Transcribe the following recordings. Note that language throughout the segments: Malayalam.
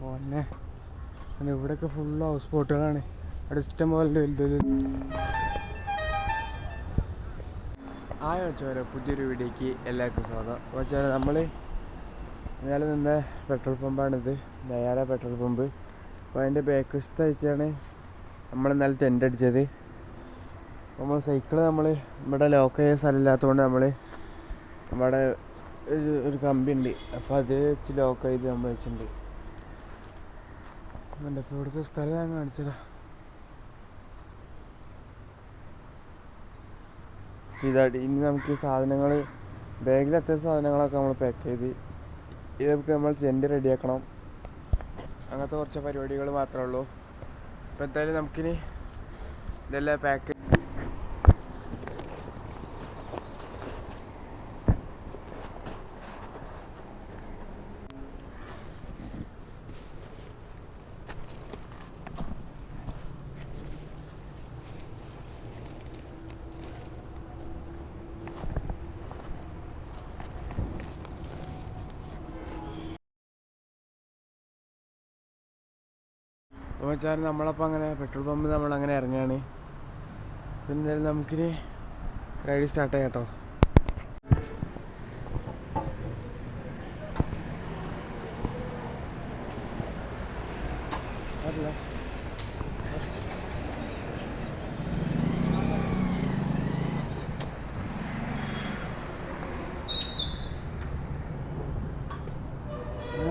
പിന്നെ ഇവിടെയൊക്കെ ഫുൾ ഹൗസ് ബോട്ടുകളാണ്. അവിടെ ഇഷ്ടം പോലെ വലുത്. വെച്ചാൽ പുതിയൊരു വീഡിയോക്ക് എല്ലാവർക്കും സ്വാഗതം. വെച്ചാൽ നമ്മൾ ഇന്നലെ നിന്ന പെട്രോൾ പമ്പാണിത്, നയാര പെട്രോൾ പമ്പ്. അപ്പോൾ അതിൻ്റെ ബാക്ക് വശത്തായിട്ടാണ് നമ്മൾ ഇന്നലെ ടെൻ്റ് അടിച്ചത്. നമ്മൾ സൈക്കിള് ഇവിടെ ലോക്ക് ചെയ്യാൻ സ്ഥലമില്ലാത്തതുകൊണ്ട് നമ്മൾ നമ്മുടെ ഒരു കമ്പി ഉണ്ട്, അപ്പോൾ അത് വെച്ച് ലോക്ക് ചെയ്ത് നമ്മൾ വെച്ചിട്ടുണ്ട്. ഇപ്പോൾ ഇവിടുത്തെ സ്ഥലം ഞാൻ കാണിച്ചതാ. ഇതായിട്ട് ഇനി നമുക്ക് സാധനങ്ങൾ ബാഗിൽ അത്യാവശ്യം സാധനങ്ങളൊക്കെ നമ്മൾ പാക്ക് ചെയ്ത് ഇതൊക്കെ നമ്മൾ ടെൻ്റ് റെഡിയാക്കണം. അങ്ങനത്തെ കുറച്ച് പരിപാടികൾ മാത്രമേ ഉള്ളൂ. അപ്പോൾ എന്തായാലും നമുക്കിനി ഇതെല്ലാം പാക്ക് അപ്പോൾ വെച്ചാൽ നമ്മളപ്പോൾ അങ്ങനെ പെട്രോൾ പമ്പ് നമ്മളങ്ങനെ ഇറങ്ങുകയാണ്. പിന്നെ നമുക്കിനി റൈഡ് സ്റ്റാർട്ട് ചെയ്യാം കേട്ടോ.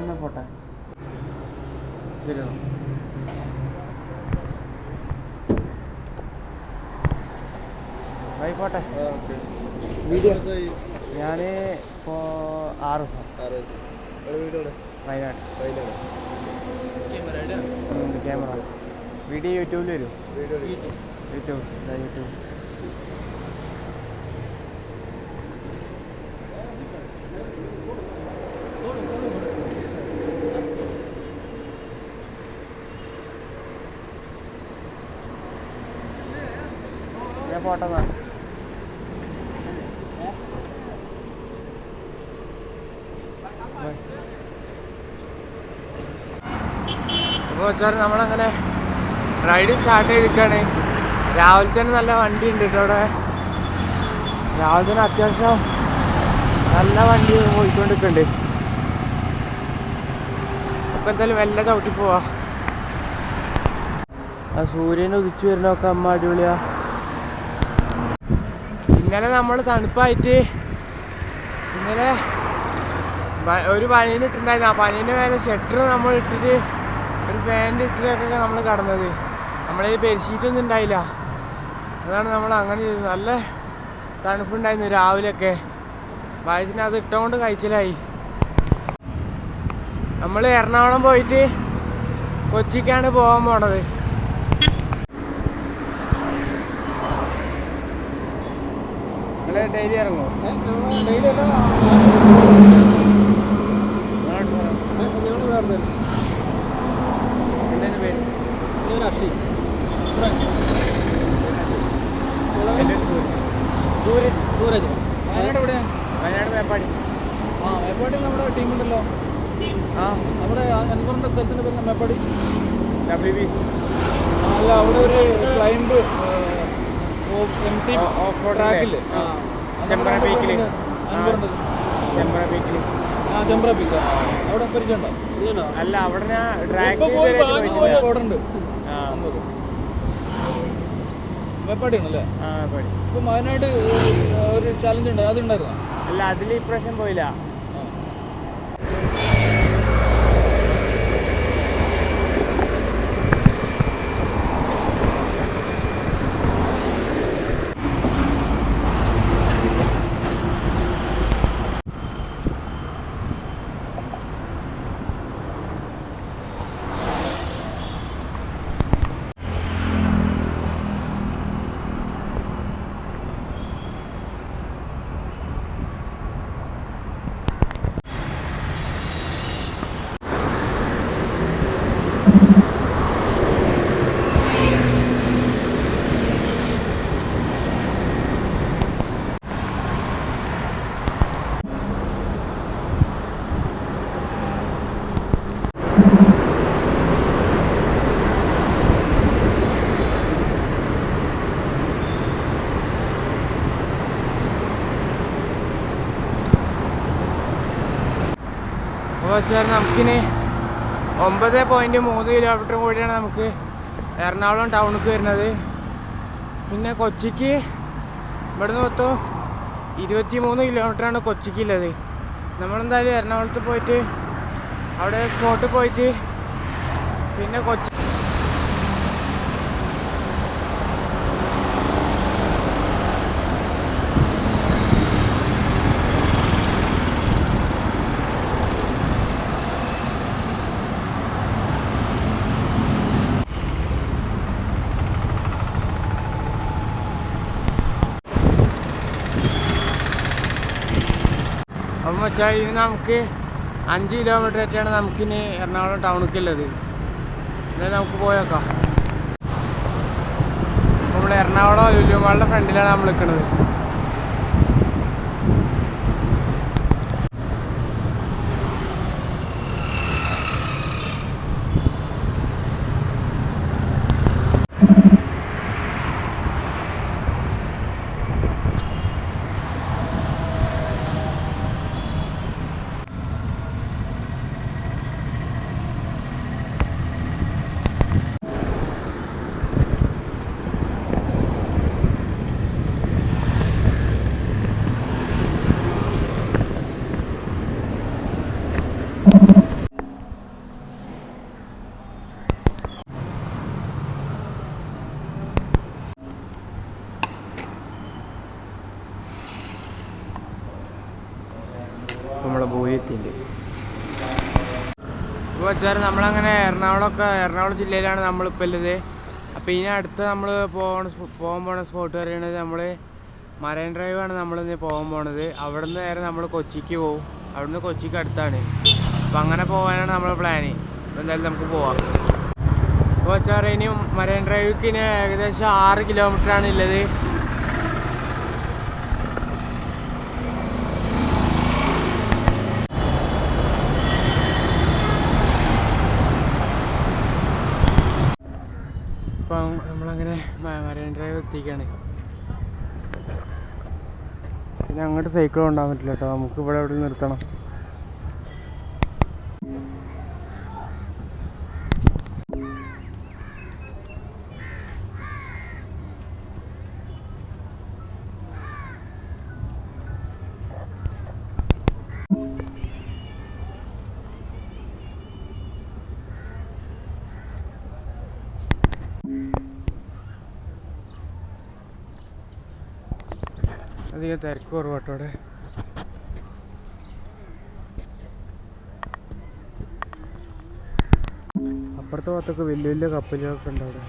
എന്നാ പോട്ടെ, ശരിയോ? ആയിക്കോട്ടെ. വീഡിയോ ഞാൻ ഇപ്പോൾ 6 ദിവസം വയനാട് ക്യാമറ വീഡിയോ യൂട്യൂബിൽ വരും. യൂട്യൂബ് ഞാൻ പോട്ടെ. അപ്പോൾ വെച്ചാൽ നമ്മളങ്ങനെ റൈഡ് സ്റ്റാർട്ട് ചെയ്തിരിക്കുകയാണ്. രാവിലെ തന്നെ നല്ല വണ്ടി ഉണ്ട് കേട്ടോ അവിടെ. രാവിലെ തന്നെ അത്യാവശ്യം നല്ല വണ്ടി പോയിക്കൊണ്ടിരിക്കുന്നുണ്ട്. അപ്പോൾ എന്തായാലും മെല്ലെ ചവിട്ടി പോവാ. ആ സൂര്യൻ ഉദിച്ചു വരുന്നതൊക്കെ അമ്മ അടിപൊളിയാ. ഇന്നലെ നമ്മൾ തണുപ്പായിട്ട് ഇന്നലെ ഒരു പനീന് ഇട്ടിട്ടുണ്ടായിരുന്നു. ആ പനീൻ്റെ മേലെ ഷെട്ടർ നമ്മൾ ഇട്ടിട്ട് ഒരു ഫാൻ്റെ ഇട്ടിട്ടൊക്കെ നമ്മൾ കടന്നത്. നമ്മളതിൽ ബെഡ്ഷീറ്റൊന്നും ഉണ്ടായില്ല. അതാണ് നമ്മൾ അങ്ങനെ ചെയ്തത്. നല്ല തണുപ്പുണ്ടായിരുന്നു രാവിലെയൊക്കെ. വയസ്സിന് അത് ഇട്ടുകൊണ്ട് കഴിച്ചിലായി. നമ്മൾ എറണാകുളം പോയിട്ട് കൊച്ചിക്കാണ് പോകാൻ പോണത്. നിങ്ങൾ ഡെയിലി ഇറങ്ങുമോ? ഡെയിലി അല്ല, സൂരജ്. വയനാട് എവിടെയാ? വയനാട് മേപ്പാടി. മേപ്പാടിയിൽ നമ്മുടെ ടീമുണ്ടല്ലോ. നമ്മുടെ അൻവറിൻ്റെ സ്ഥലത്തിൻ്റെ പേര് മേപ്പാടി WBC. അല്ല, അവിടെ ഒരു ക്ലൈംബ് ട്രാക്കിൽ ചെമ്പ്ര പീക്കിൽ അവിടെ പരിചയമുണ്ടോ? അല്ല, അവിടെ ഉണ്ട്. മേപ്പാടിയാണല്ലേ? ഇപ്പം വയനാട് ഒരു ചാലഞ്ച് ഉണ്ട്, അതുണ്ടായിരുന്നോ? അല്ല, അതിൽ ഇപ്രാവശ്യം പോയില്ല. വെച്ചാൽ നമുക്കിനി 9.3 കിലോമീറ്റർ കൂടിയാണ് നമുക്ക് എറണാകുളം ടൗണിലേക്ക് വരുന്നത്. പിന്നെ കൊച്ചിക്ക് ഇവിടുന്ന് മൊത്തം 23 കിലോമീറ്ററാണ് കൊച്ചിക്കുള്ളത്. നമ്മളെന്തായാലും എറണാകുളത്ത് പോയിട്ട് അവിടെ സ്പോട്ടിൽ പോയിട്ട് പിന്നെ കൊച്ചി അപ്പം വെച്ചാൽ ഇനി നമുക്ക് 5 കിലോമീറ്റർ ആയിട്ടാണ് നമുക്കിനി എറണാകുളം ടൗണിലേക്കുള്ളത്. എന്തായാലും നമുക്ക് പോയേക്കാം. നമ്മൾ എറണാകുളം ലുലു മാളിൻ്റെ ഫ്രണ്ടിലാണ് നമ്മൾ നിൽക്കുന്നത്. നമ്മളെ ബോലിയെത്തിൻ്റെ ഇപ്പോൾ വെച്ചാൽ നമ്മളങ്ങനെ എറണാകുളം ജില്ലയിലാണ് നമ്മളിപ്പോൾ ഉള്ളത്. അപ്പോൾ ഇനി അടുത്ത് നമ്മൾ പോകാൻ പോണ സ്പോട്ട് പറയുന്നത് നമ്മൾ മറൈൻ ഡ്രൈവാണ് നമ്മളിന്ന് പോകാൻ പോണത്. അവിടെ നിന്ന് നേരെ നമ്മൾ കൊച്ചിക്ക് പോകും. അവിടുന്ന് കൊച്ചിക്ക് അടുത്താണ്. അപ്പോൾ അങ്ങനെ പോകാനാണ് നമ്മളെ പ്ലാന്. അപ്പോൾ എന്തായാലും നമുക്ക് പോവാം. അപ്പോൾ വെച്ചാൽ ഇനി മറൈൻ ഡ്രൈവിക്ക് ഇനി ഏകദേശം 6 കിലോമീറ്ററാണ് ഉള്ളത്. അപ്പം നമ്മളങ്ങനെ മറൈൻ ഡ്രൈവ് എത്തിക്കുകയാണ്. പിന്നെ അങ്ങോട്ട് സൈക്കിൾ കൊണ്ടുപോകാൻ പറ്റില്ല കേട്ടോ. നമുക്ക് ഇവിടെ എവിടെ നിർത്തണം. അധികം തിരക്ക് കുറവാട്ടോ അവിടെ. അപ്പുറത്തെ ഭാഗത്തൊക്കെ വലിയ വലിയ കപ്പലുകളൊക്കെ ഉണ്ട് അവിടെ.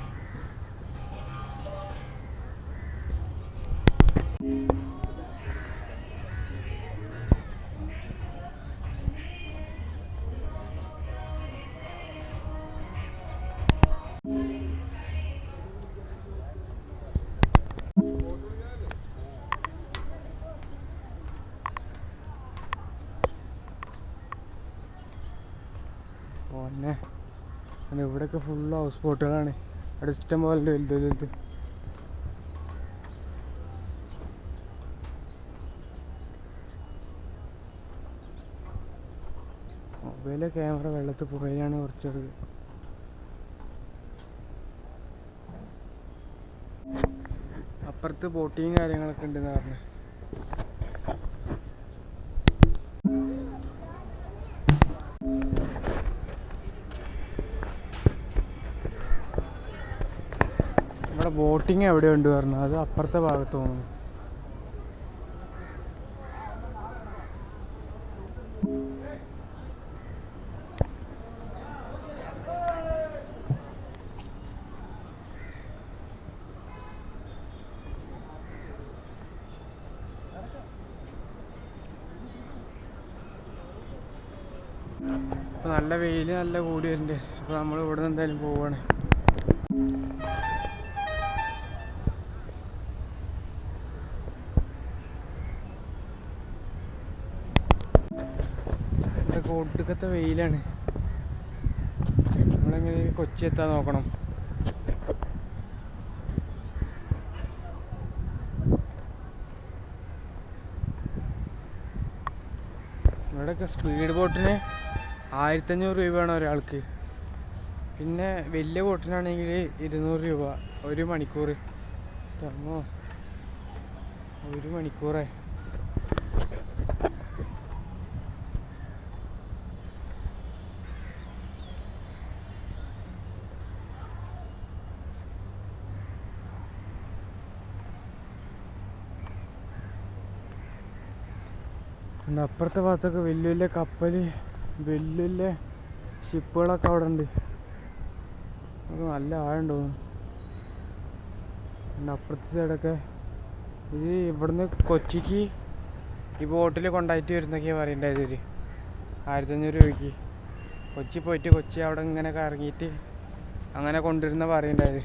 പിന്നെ ഇവിടെയൊക്കെ ഫുള്ള് ഹൗസ് ബോട്ടുകളാണ്. അവിടെ ഇഷ്ടം പോലെ വലുത് വലുത്. മൊബൈലിലെ ക്യാമറ വെള്ളത്തിൽ പോയാലാണ് കുറച്ചത്. അപ്പുറത്ത് ബോട്ടിങ് കാര്യങ്ങളൊക്കെ ഉണ്ടെന്ന് പറഞ്ഞു. ഇവിടെ ബോട്ടിങ് എവിടെയുണ്ട് പറഞ്ഞു. അത് അപ്പുറത്തെ ഭാഗത്ത് തോന്നുന്നു. അപ്പോൾ നല്ല വെയിൽ നല്ല കൂടി വരുന്നുണ്ട്. അപ്പോൾ നമ്മൾ ഇവിടെ നിന്ന് എന്തായാലും പോവാണ്. ഇവിടെ കൊടുക്കത്തെ വെയിലാണ്. നമ്മളെങ്ങനെ കൊച്ചി എത്താൻ നോക്കണം. ഇവിടെയൊക്കെ സ്പീഡ് ബോട്ടിന് 1500 രൂപയാണ് ഒരാൾക്ക്. പിന്നെ വലിയ ബോട്ടിനാണെങ്കിൽ 200 രൂപ 1 മണിക്കൂർ. അമ്മോ 1 മണിക്കൂറേ. അപ്പുറത്തെ ഭാഗത്തൊക്കെ വലിയ വലിയ കപ്പൽ, വലിയ വലിയ ഷിപ്പുകളൊക്കെ അവിടെ ഉണ്ട്. അത് നല്ല ആഴമുണ്ടോ. പിന്നെ അപ്പുറത്തെ സൈഡൊക്കെ ഇത് ഇവിടുന്ന് കൊച്ചിക്ക് ഈ ബോട്ടിൽ കൊണ്ടായിട്ട് വരുന്നൊക്കെയാണ് പറയണ്ടായത്. 1500 രൂപയ്ക്ക് കൊച്ചി പോയിട്ട് കൊച്ചി അവിടെ ഇങ്ങനെ കറങ്ങിയിട്ട് അങ്ങനെ കൊണ്ടുവരുന്ന പറയണ്ടായത്.